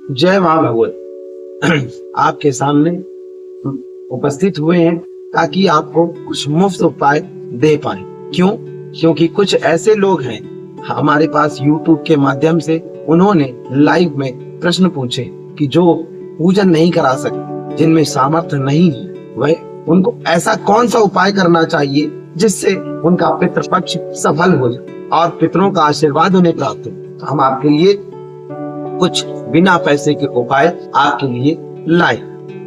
जय मां भगवत। आपके सामने उपस्थित हुए हैं ताकि आपको कुछ मुफ्त उपाय दे पाए। क्यों? क्योंकि कुछ ऐसे लोग हैं हमारे पास यूट्यूब के माध्यम से, उन्होंने लाइव में प्रश्न पूछे कि जो पूजन नहीं करा सकते, जिनमें सामर्थ्य नहीं है, वह उनको ऐसा कौन सा उपाय करना चाहिए जिससे उनका पितृपक्ष सफल हो जाए और पितरों का आशीर्वाद उन्हें प्राप्त हो। तो हम आपके लिए कुछ बिना पैसे के उपाय आपके लिए लाए,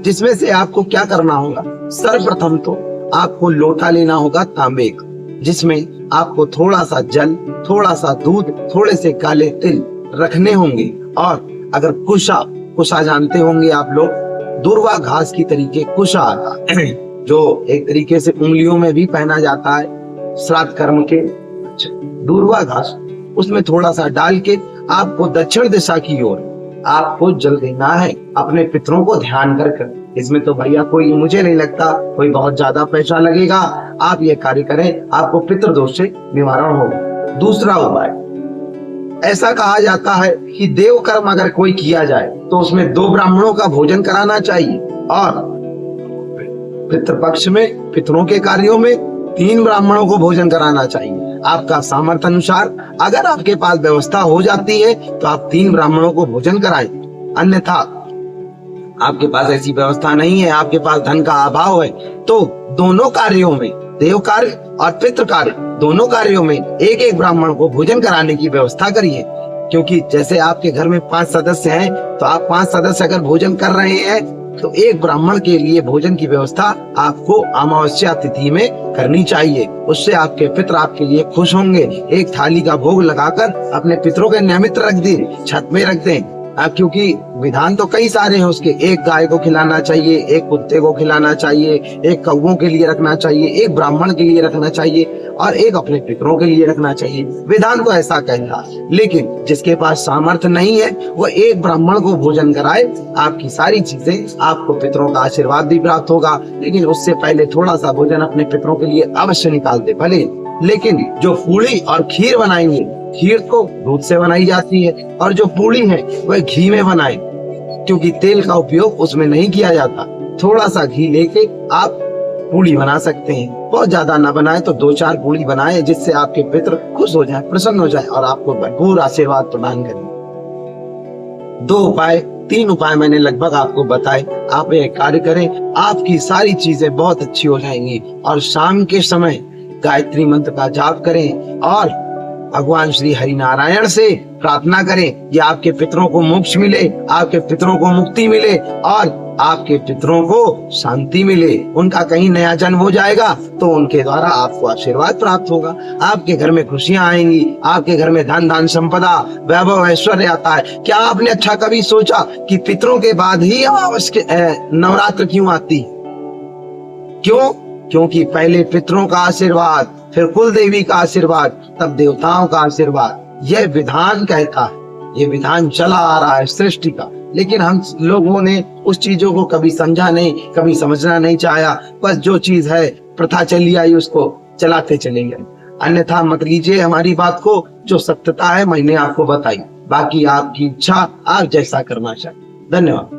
जिसमें से आपको क्या करना होगा। सर्वप्रथम तो आपको लोटा लेना होगा तांबे का, जिसमें आपको थोड़ा सा जल, थोड़ा सा दूध, थोड़े से काले तिल रखने होंगे। और अगर कुशा जानते होंगे आप लोग, दुर्वा घास की तरीके कुशा आता है जो एक तरीके से उंगलियों में भी पहना जाता है श्राद्ध कर्म के। दुर्वा घास, उसमें थोड़ा सा डाल के आपको दक्षिण दिशा की ओर आपको जल देना है, अपने पितरों को ध्यान कर। इसमें तो भैया कोई, मुझे नहीं लगता कोई बहुत ज्यादा पैसा लगेगा। आप ये कार्य करें, आपको पितृ दोष से निवारण होगा। दूसरा उपाय, ऐसा कहा जाता है कि देव कर्म अगर कोई किया जाए तो उसमें 2 ब्राह्मणों का भोजन कराना चाहिए, और पितृपक्ष में, पितरों के कार्यों में 3 ब्राह्मणों को भोजन कराना चाहिए। आपका सामर्थ्य अनुसार अगर आपके पास व्यवस्था हो जाती है तो आप 3 ब्राह्मणों को भोजन कराएं। अन्यथा आपके पास ऐसी व्यवस्था नहीं है, आपके पास धन का अभाव है, तो दोनों कार्यों में, देव कार्य और पितृ कार्य, दोनों कार्यों में एक एक ब्राह्मण को भोजन कराने की व्यवस्था करिए। क्योंकि जैसे आपके घर में 5 सदस्य हैं, तो आप 5 सदस्य अगर भोजन कर रहे हैं तो एक ब्राह्मण के लिए भोजन की व्यवस्था आपको अमावस्या तिथि में करनी चाहिए। उससे आपके पितर आपके लिए खुश होंगे। एक थाली का भोग लगाकर अपने पितरों के नियमित रख दें, छत में रख दें। क्योंकि विधान तो कई सारे हैं उसके, एक गाय को खिलाना चाहिए, एक कुत्ते को खिलाना चाहिए, एक कौवों के लिए रखना चाहिए, एक ब्राह्मण के लिए रखना चाहिए, और एक अपने पितरों के लिए रखना चाहिए। विधान तो ऐसा कहता है, लेकिन जिसके पास सामर्थ्य नहीं है वो एक ब्राह्मण को भोजन कराए, आपकी सारी चीजें, आपको पितरों का आशीर्वाद भी प्राप्त होगा। लेकिन उससे पहले थोड़ा सा भोजन अपने पितरों के लिए अवश्य निकाल दे भले। लेकिन जो पूड़ी और खीर बनाएंगे, खीर को दूध से बनाई जाती है, और जो पूड़ी है वह घी में बनाए, क्योंकि तेल का उपयोग उसमें नहीं किया जाता। थोड़ा सा घी लेके आप पूड़ी बना सकते हैं। बहुत ज्यादा ना बनाए तो 2-4 पूड़ी बनाए, जिससे आपके पितर खुश हो जाए, प्रसन्न हो जाए और आपको भरपूर आशीर्वाद प्रदान करें। 2 उपाय, 3 उपाय मैंने लगभग आपको बताए। आप ये कार्य करें, आपकी सारी चीजें बहुत अच्छी हो जाएंगी। और शाम के समय गायत्री मंत्र का जाप करें और भगवान श्री हरि नारायण से प्रार्थना करें कि आपके पितरों को मोक्ष मिले, आपके पितरों को मुक्ति मिले और आपके पितरों को शांति मिले। उनका कहीं नया जन्म हो जाएगा तो उनके द्वारा आपको आशीर्वाद प्राप्त होगा। आपके घर में खुशियां आएंगी, आपके घर में धन धान संपदा वैभव ऐश्वर्य आता है। क्या आपने अच्छा कभी सोचा कि पितरों के बाद ही नवरात्र क्यों आती? क्यों? क्योंकि पहले पितरों का आशीर्वाद, फिर कुल देवी का आशीर्वाद, तब देवताओं का आशीर्वाद। यह विधान कहता है, ये विधान चला आ रहा है सृष्टि का। लेकिन हम लोगों ने उस चीजों को कभी समझा नहीं, कभी समझना नहीं चाहा। बस जो चीज है प्रथा चली आई उसको चलाते चले गए। अन्यथा मत लीजिए हमारी बात को, जो सत्यता है मैंने आपको बताई। बाकी आपकी इच्छा, आप जैसा करना चाहिए। धन्यवाद।